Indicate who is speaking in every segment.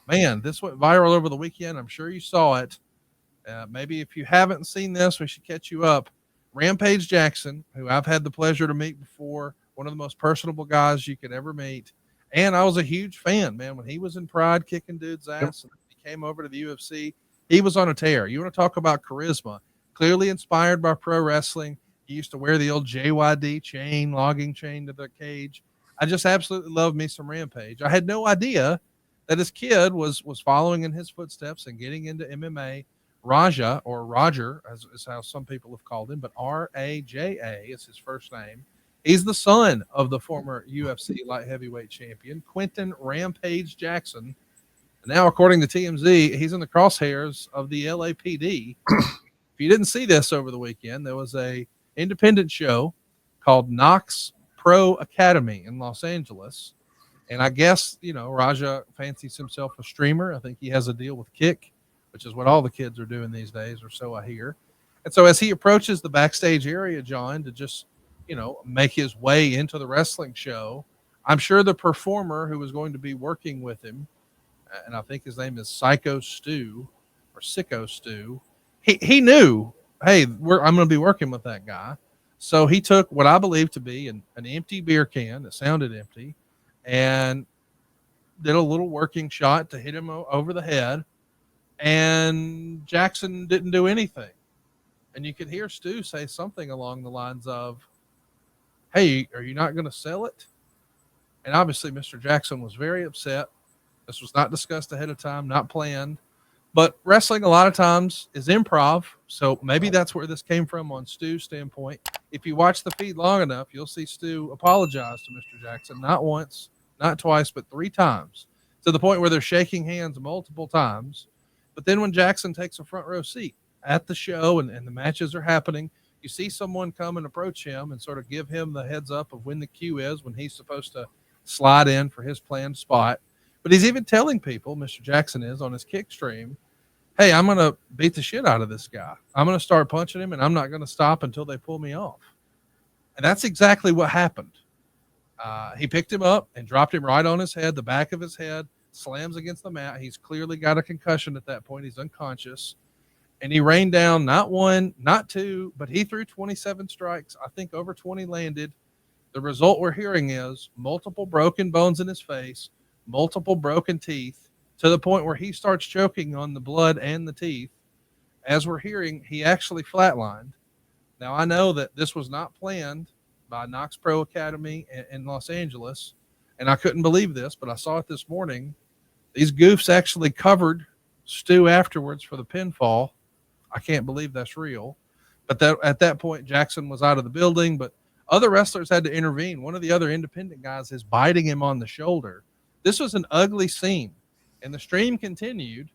Speaker 1: man, this went viral over the weekend. I'm sure you saw it. Maybe if you haven't seen this, we should catch you up. Rampage Jackson, who I've had the pleasure to meet before, one of the most personable guys you could ever meet. And I was a huge fan, man, when he was in Pride kicking dudes' ass and he came over to the UFC. He was on a tear. You want to talk about charisma, clearly inspired by pro wrestling. He used to wear the old JYD chain, logging chain to the cage. I just absolutely love me some Rampage. I had no idea that his kid was following in his footsteps and getting into MMA. Raja, or Roger, as is how some people have called him, but Raja is his first name. He's the son of the former UFC light heavyweight champion, Quentin Rampage Jackson. And now, according to TMZ, he's in the crosshairs of the LAPD. If you didn't see this over the weekend, there was a independent show called Knox Pro Academy in Los Angeles. And I guess, Raja fancies himself a streamer. I think he has a deal with Kick, which is what all the kids are doing these days, or so I hear. And so as he approaches the backstage area, John, to just, make his way into the wrestling show, I'm sure the performer who was going to be working with him, and I think his name is Syko Stu, or Syko Stu, he knew, hey, I'm going to be working with that guy. So he took what I believe to be an empty beer can that sounded empty and did a little working shot to hit him over the head. And Jackson didn't do anything. And you could hear Stu say something along the lines of, hey, are you not going to sell it? And obviously Mr. Jackson was very upset. This was not discussed ahead of time, not planned. But wrestling a lot of times is improv. So maybe that's where this came from on Stu's standpoint. If you watch the feed long enough, you'll see Stu apologize to Mr. Jackson, not once, not twice, but 3 times, to the point where they're shaking hands multiple times. But then when Jackson takes a front row seat at the show and the matches are happening, you see someone come and approach him and sort of give him the heads up of when the cue is, when he's supposed to slide in for his planned spot. But he's even telling people, Mr. Jackson is, on his Kick stream, hey, I'm going to beat the shit out of this guy. I'm going to start punching him, and I'm not going to stop until they pull me off. And that's exactly what happened. He picked him up and dropped him right on his head, the back of his head, slams against the mat. He's clearly got a concussion at that point. He's unconscious. And he rained down not 1, not 2, but he threw 27 strikes. I think over 20 landed. The result we're hearing is multiple broken bones in his face, multiple broken teeth, to the point where he starts choking on the blood and the teeth. As we're hearing, he actually flatlined. Now, I know that this was not planned by Knox Pro Academy in Los Angeles, and I couldn't believe this, but I saw it this morning. These goofs actually covered Stu afterwards for the pinfall. I can't believe that's real. But at that point, Jackson was out of the building, but other wrestlers had to intervene. One of the other independent guys is biting him on the shoulder. This was an ugly scene, and the stream continued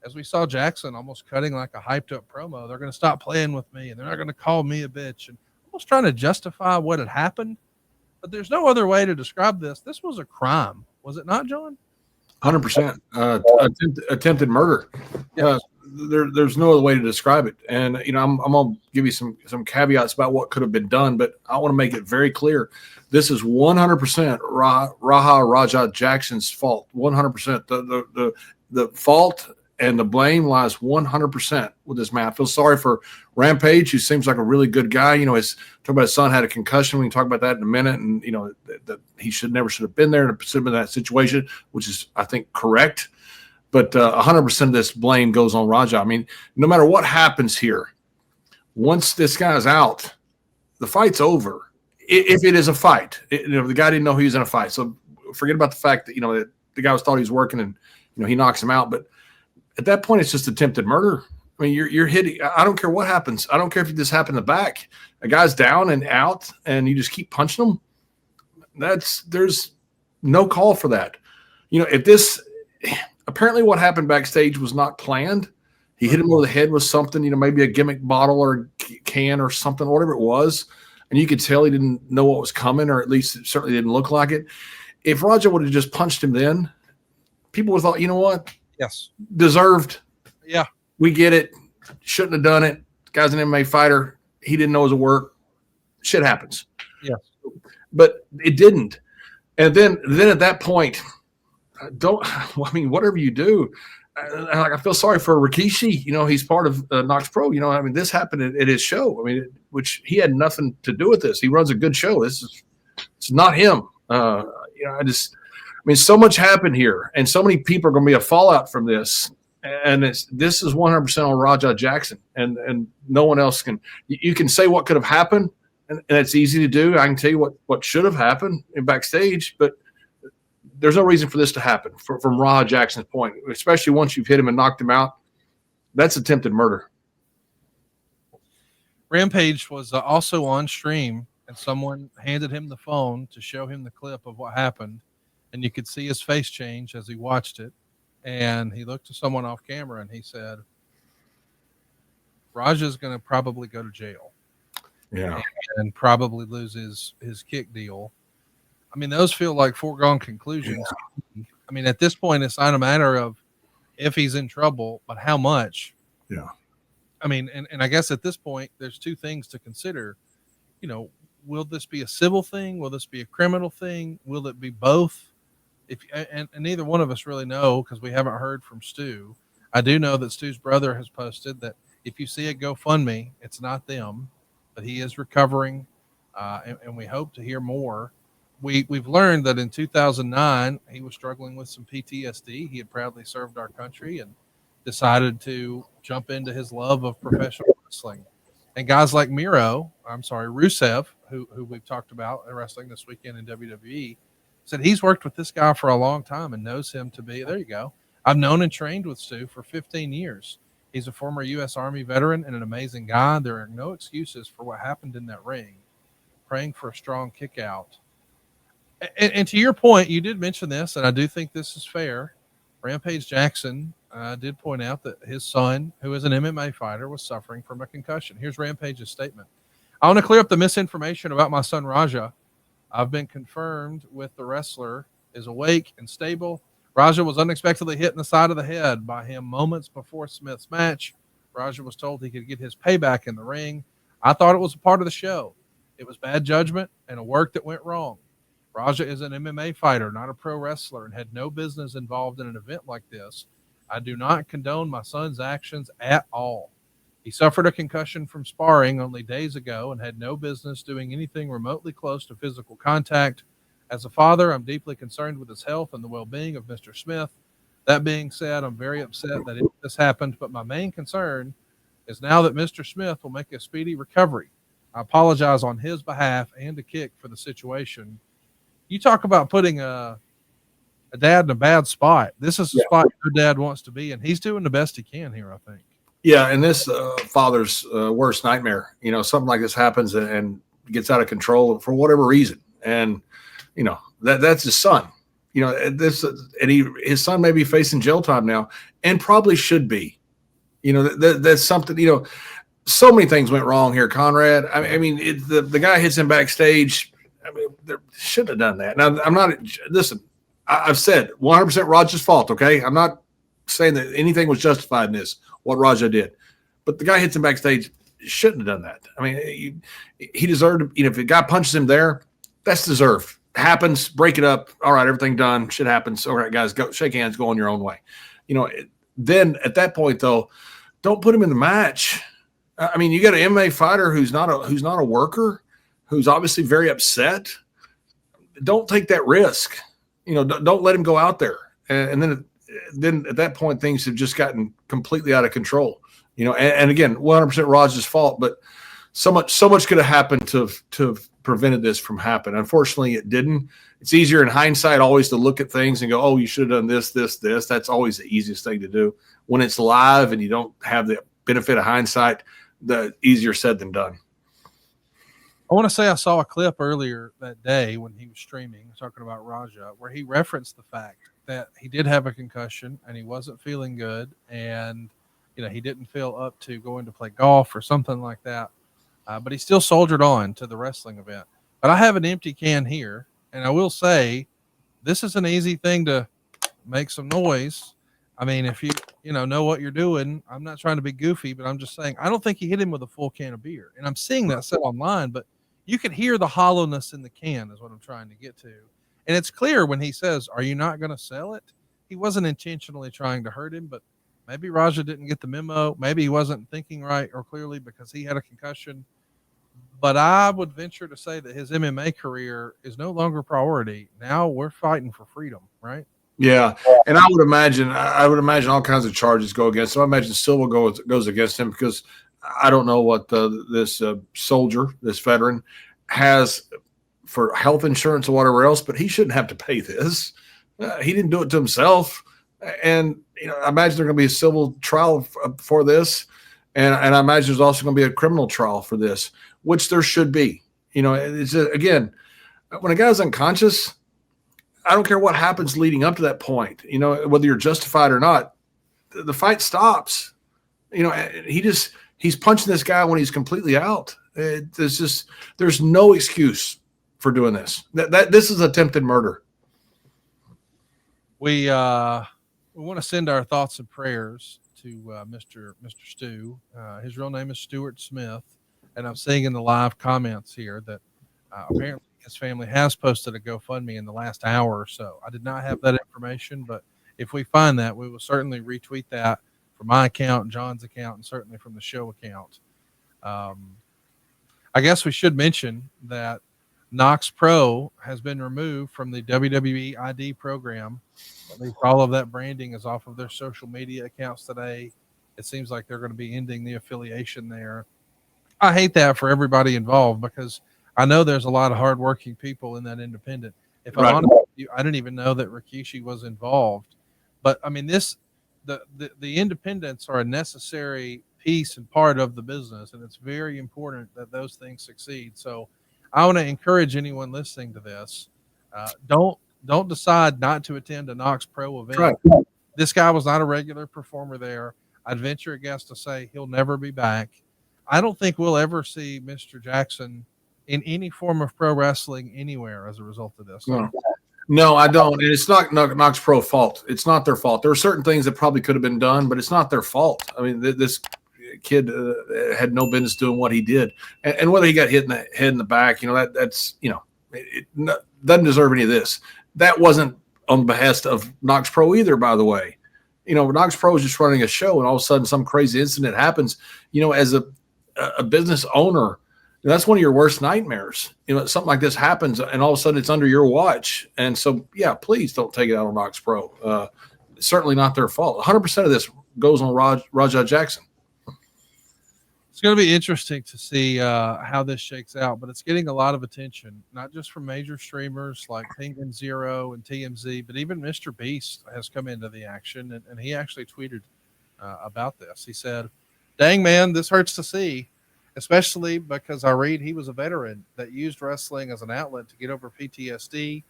Speaker 1: as we saw Jackson almost cutting like a hyped-up promo. They're going to stop playing with me, and they're not going to call me a bitch, and almost trying to justify what had happened. But there's no other way to describe this. This was a crime, was it not, John?
Speaker 2: 100%. Attempted murder. Yes. There's no other way to describe it. And, I'm going to give you some caveats about what could have been done, but I want to make it very clear. This is 100% Raja Jackson's fault. 100%. The fault and the blame lies 100% with this man. I feel sorry for Rampage, who seems like a really good guy. Talking about his son had a concussion. We can talk about that in a minute. And, that he never should have been there to put him in that situation, which is, I think, correct. But 100% of this blame goes on Raja. I mean, no matter what happens here, once this guy's out, the fight's over. If it is a fight, the guy didn't know he was in a fight. So forget about the fact that, that the guy thought he was working and, he knocks him out. But at that point, it's just attempted murder. I mean, you're hitting. I don't care what happens. I don't care if this happened in the back. A guy's down and out, and you just keep punching him. There's no call for that. If this apparently what happened backstage was not planned. He hit him over the head with something, maybe a gimmick bottle or can or something, whatever it was, and you could tell he didn't know what was coming, or at least it certainly didn't look like it. If Raja would have just punched him then, people would have thought, you know what?
Speaker 1: Yes.
Speaker 2: Deserved.
Speaker 1: Yeah.
Speaker 2: We get it. Shouldn't have done it. Guy's an MMA fighter. He didn't know his work. Shit happens.
Speaker 1: Yeah.
Speaker 2: But it didn't. And then at that point, don't. I mean, whatever you do, I feel sorry for Rikishi. You know, he's part of Knox Pro. You know, I mean, this happened at his show. I mean, which he had nothing to do with this. He runs a good show. It's not him. You know, I mean, so much happened here, and so many people are going to be a fallout from this. And this is 100% on Raja Jackson, and no one else can. You can say what could have happened, and it's easy to do. I can tell you what should have happened in backstage, but there's no reason for this to happen from Raja Jackson's point, especially once you've hit him and knocked him out. That's attempted murder.
Speaker 1: Rampage was also on stream, and someone handed him the phone to show him the clip of what happened, and you could see his face change as he watched it. And he looked to someone off camera and he said, Raja's going to probably go to jail.
Speaker 2: Yeah.
Speaker 1: And probably lose his kick deal. I mean, those feel like foregone conclusions. Yeah. I mean, at this point, it's not a matter of if he's in trouble, but how much.
Speaker 2: Yeah.
Speaker 1: I mean, and I guess at this point, there's two things to consider. You know, will this be a civil thing? Will this be a criminal thing? Will it be both? And neither one of us really know because we haven't heard from Stu. I do know that Stu's brother has posted that if you see a GoFundMe, it's not them, but he is recovering, and we hope to hear more. We've learned that in 2009, he was struggling with some PTSD. He had proudly served our country and decided to jump into his love of professional wrestling. And guys like Rusev, who we've talked about in wrestling this weekend in WWE, said he's worked with this guy for a long time and knows him to be, there you go. I've known and trained with Stu for 15 years. He's a former U.S. Army veteran and an amazing guy. There are no excuses for what happened in that ring. Praying for a strong kick out. And to your point, you did mention this, and I do think this is fair. Rampage Jackson did point out that his son, who is an MMA fighter, was suffering from a concussion. Here's Rampage's statement. I want to clear up the misinformation about my son, Raja. I've been confirmed with the wrestler is awake and stable. Raja was unexpectedly hit in the side of the head by him moments before Smith's match. Raja was told he could get his payback in the ring. I thought it was a part of the show. It was bad judgment and a work that went wrong. Raja is an MMA fighter, not a pro wrestler, and had no business involved in an event like this. I do not condone my son's actions at all. He suffered a concussion from sparring only days ago and had no business doing anything remotely close to physical contact. As a father, I'm deeply concerned with his health and the well-being of Mr. Smith. That being said, I'm very upset that this happened, but my main concern is now that Mr. Smith will make a speedy recovery. I apologize on his behalf and to Kick for the situation. You talk about putting a dad in a bad spot. This is the spot your dad wants to be, and he's doing the best he can here, I think.
Speaker 2: Yeah, and this father's worst nightmare. You know, something like this happens and gets out of control for whatever reason, and you know that's his son. You know, his son may be facing jail time now, and probably should be. You know, that's something. You know, so many things went wrong here, Conrad. I mean, the guy hits him backstage. I mean, they shouldn't have done that. Now, I'm not. Listen, I've said 100% Roger's fault. Okay, I'm not saying that anything was justified in this. What Raja did, but the guy hits him backstage. Shouldn't have done that. I mean, he deserved. You know, if the guy punches him there, that's deserved. Happens. Break it up. All right, everything done. Shit happens. All right, guys, go shake hands. Go on your own way. You know. Then at that point, though, don't put him in the match. I mean, you got an MMA fighter who's not a worker, who's obviously very upset. Don't take that risk. You know, don't let him go out there. And then at that point, things have just gotten completely out of control. You know, and again, 100% Raj's fault, but so much could have happened to have prevented this from happening. Unfortunately, it didn't. It's easier in hindsight always to look at things and go, oh, you should have done this. That's always the easiest thing to do. When it's live and you don't have the benefit of hindsight, the easier said than done.
Speaker 1: I want to say I saw a clip earlier that day when he was streaming, talking about Raja, where he referenced the fact that he did have a concussion and he wasn't feeling good, and you know he didn't feel up to going to play golf or something like that. But he still soldiered on to the wrestling event. But I have an empty can here, and I will say this is an easy thing to make some noise. I mean, if you know what you're doing, I'm not trying to be goofy, but I'm just saying I don't think he hit him with a full can of beer. And I'm seeing that said online, but you can hear the hollowness in the can is what I'm trying to get to. And it's clear when he says, "Are you not going to sell it?" He wasn't intentionally trying to hurt him, but maybe Raja didn't get the memo. Maybe he wasn't thinking right or clearly because he had a concussion. But I would venture to say that his MMA career is no longer priority. Now we're fighting for freedom, right?
Speaker 2: Yeah, and I would imagine all kinds of charges go against him. I imagine Silva goes against him because I don't know what this soldier, this veteran, has for health insurance or whatever else, but he shouldn't have to pay this. He didn't do it to himself, and I imagine there's going to be a civil trial for this, and I imagine there's also going to be a criminal trial for this, which there should be. It's again, when a guy's unconscious, I don't care what happens leading up to that point. Whether you're justified or not, the fight stops. He's punching this guy when he's completely out. There's no excuse for doing this. This is attempted murder.
Speaker 1: We want to send our thoughts and prayers to Mr. Stu. His real name is Stuart Smith, and I'm seeing in the live comments here that apparently his family has posted a GoFundMe in the last hour or so. I did not have that information, but if we find that, we will certainly retweet that from my account, John's account, and certainly from the show account. I guess we should mention that Knox Pro has been removed from the WWE ID program. At least all of that branding is off of their social media accounts today. It seems like they're going to be ending the affiliation there. I hate that for everybody involved because I know there's a lot of hardworking people in that independent. If I'm honest with you, I didn't even know that Rikishi was involved. But I mean, the independents are a necessary piece and part of the business, and it's very important that those things succeed. So I want to encourage anyone listening to this, don't decide not to attend a Knox Pro event. Right. This guy was not a regular performer there. I'd venture a guess to say he'll never be back. I don't think we'll ever see Mr. Jackson in any form of pro wrestling anywhere as a result of this.
Speaker 2: No, I don't. And it's not Knox Pro fault. It's not their fault. There are certain things that probably could have been done, but it's not their fault. I mean, this kid had no business doing what he did. And whether he got hit in the head and the back, that's it doesn't deserve any of this. That wasn't on behest of Knox Pro either, by the way. Knox Pro is just running a show, and all of a sudden some crazy incident happens. As a business owner, that's one of your worst nightmares. Something like this happens, and all of a sudden it's under your watch. And so, yeah, please don't take it out on Knox Pro. It's certainly not their fault. 100% of this goes on Raja Jackson.
Speaker 1: It's going to be interesting to see how this shakes out, but it's getting a lot of attention, not just from major streamers like Penguin Zero and TMZ, but even Mr. Beast has come into the action, and he actually tweeted about this. He said, "Dang, man, this hurts to see, especially because I read he was a veteran that used wrestling as an outlet to get over PTSD.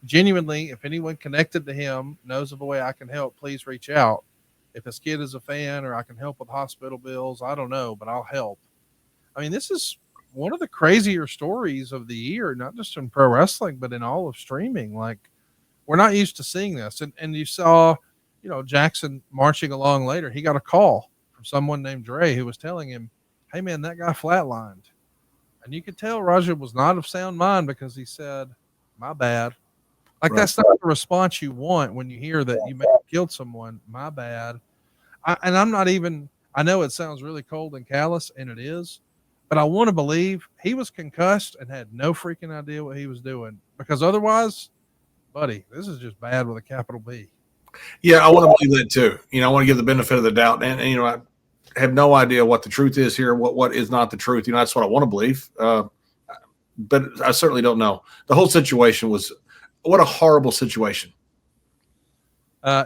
Speaker 1: Genuinely, if anyone connected to him knows of a way I can help, please reach out. If his kid is a fan or I can help with hospital bills, I don't know, but I'll help." I mean, this is one of the crazier stories of the year, not just in pro wrestling, but in all of streaming. Like, we're not used to seeing this. And you saw, Jackson marching along later. He got a call from someone named Dre who was telling him, "Hey, man, that guy flatlined." And you could tell Raja was not of sound mind because he said, "My bad." Like, right. That's not the response you want when you hear that you may have killed someone. My bad. I know it sounds really cold and callous, and it is, but I want to believe he was concussed and had no freaking idea what he was doing, because otherwise, buddy, this is just bad with a capital B.
Speaker 2: Yeah, I want to believe that too. I want to give the benefit of the doubt. And I have no idea what the truth is here, what is not the truth. That's what I want to believe. But I certainly don't know. The whole situation was, what a horrible situation.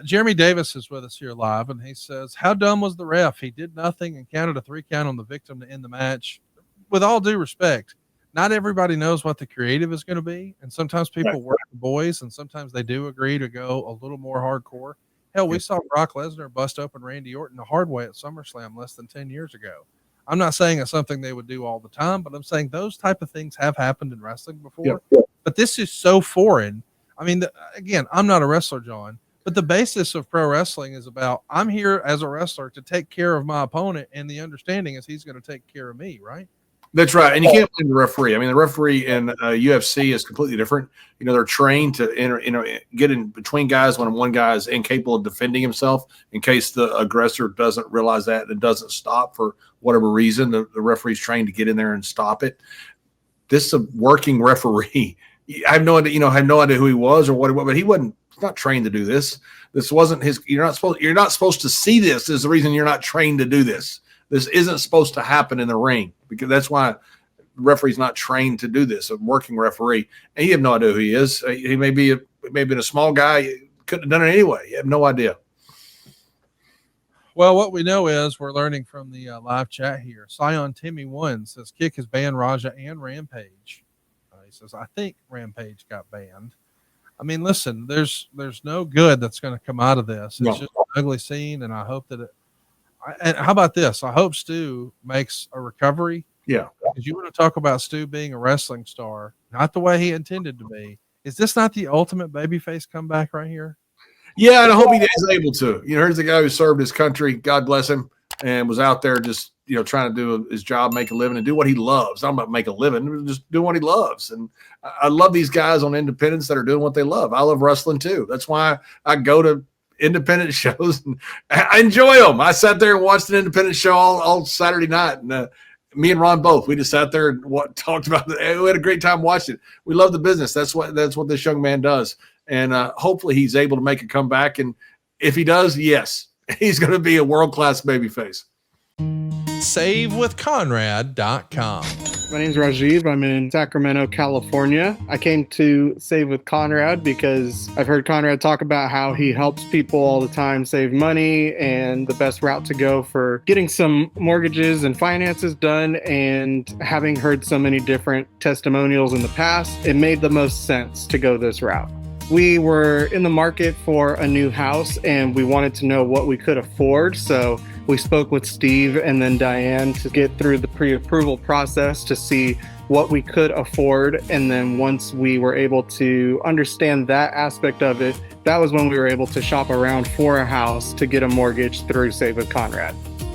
Speaker 1: Jeremy Davis is with us here live, and he says, "How dumb was the ref? He did nothing and counted a 3 count on the victim to end the match." With all due respect, not everybody knows what the creative is going to be, and sometimes people work the boys, and sometimes they do agree to go a little more hardcore. Hell, we saw Brock Lesnar bust open Randy Orton the hard way at SummerSlam less than 10 years ago. I'm not saying it's something they would do all the time, but I'm saying those type of things have happened in wrestling before. Yeah. But this is so foreign. I mean, again, I'm not a wrestler, John, but the basis of pro wrestling is about, I'm here as a wrestler to take care of my opponent, and the understanding is he's going to take care of me, right?
Speaker 2: That's right. And you can't blame the referee. I mean, the referee in UFC is completely different. You know, they're trained to get in between guys when one guy is incapable of defending himself in case the aggressor doesn't realize that and doesn't stop for whatever reason. The referee's trained to get in there and stop it. This is a working referee. I have no idea, I have no idea who he was or what, but he's not trained to do this. This wasn't his. You're not supposed to see this. Is the reason you're not trained to do this. This isn't supposed to happen in the ring, because that's why the referee's not trained to do this. A working referee, and you have no idea who he is. He may be a small guy. He couldn't have done it anyway. You have no idea.
Speaker 1: Well, what we know is we're learning from the live chat here. Scion Timmy 1 says Kick has banned Raja and Rampage. He says, I think Rampage got banned. I mean, listen, there's no good that's going to come out of this. It's just an ugly scene, and I hope that it. And how about this? I hope Stu makes a recovery.
Speaker 2: Yeah.
Speaker 1: Because you want to talk about Stu being a wrestling star, not the way he intended to be. Is this not the ultimate babyface comeback right here?
Speaker 2: Yeah, and I hope he is able to. Here's the guy who served his country, God bless him, and was out there just, trying to do his job, make a living, and do what he loves. I'm about make a living, just do what he loves. And I love these guys on independents that are doing what they love. I love wrestling too. That's why I go to independent shows and I enjoy them. I sat there and watched an independent show all Saturday night, and me and Ron both, we just sat there and talked about it. We had a great time watching it. We love the business. That's what this young man does, and hopefully he's able to make a comeback. And if he does, yes, he's going to be a world-class babyface.
Speaker 1: SaveWithConrad.com.
Speaker 3: My name is Rajiv. I'm in Sacramento, California. I came to Save with Conrad because I've heard Conrad talk about how he helps people all the time save money and the best route to go for getting some mortgages and finances done. And having heard so many different testimonials in the past, it made the most sense to go this route. We were in the market for a new house and we wanted to know what we could afford. So we spoke with Steve and then Diane to get through the pre-approval process to see what we could afford. And then once we were able to understand that aspect of it, that was when we were able to shop around for a house to get a mortgage through Save with Conrad.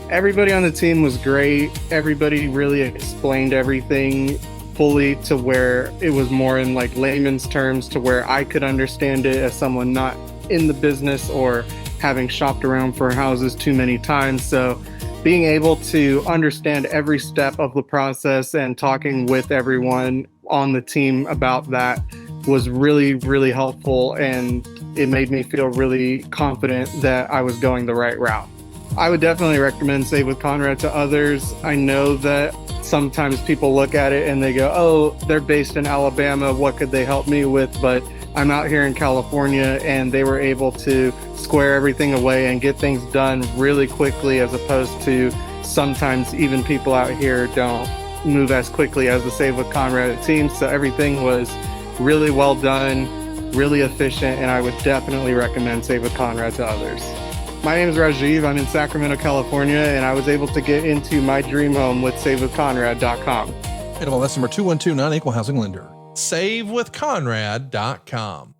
Speaker 3: Everybody on the team was great. Everybody really explained everything fully to where it was more in like layman's terms to where I could understand it as someone not in the business or having shopped around for houses too many times. So being able to understand every step of the process and talking with everyone on the team about that was really, really helpful. And it made me feel really confident that I was going the right route. I would definitely recommend Save with Conrad to others. I know that sometimes people look at it and they go, oh, they're based in Alabama, what could they help me with? But I'm out here in California and they were able to square everything away and get things done really quickly, as opposed to sometimes even people out here don't move as quickly as the Save with Conrad team. So everything was really well done, really efficient, and I would definitely recommend Save with Conrad to others. My name is Rajiv. I'm in Sacramento, California, and I was able to get into my dream home with SaveWithConrad.com.
Speaker 1: That's number 212 non-equal housing lender. SaveWithConrad.com.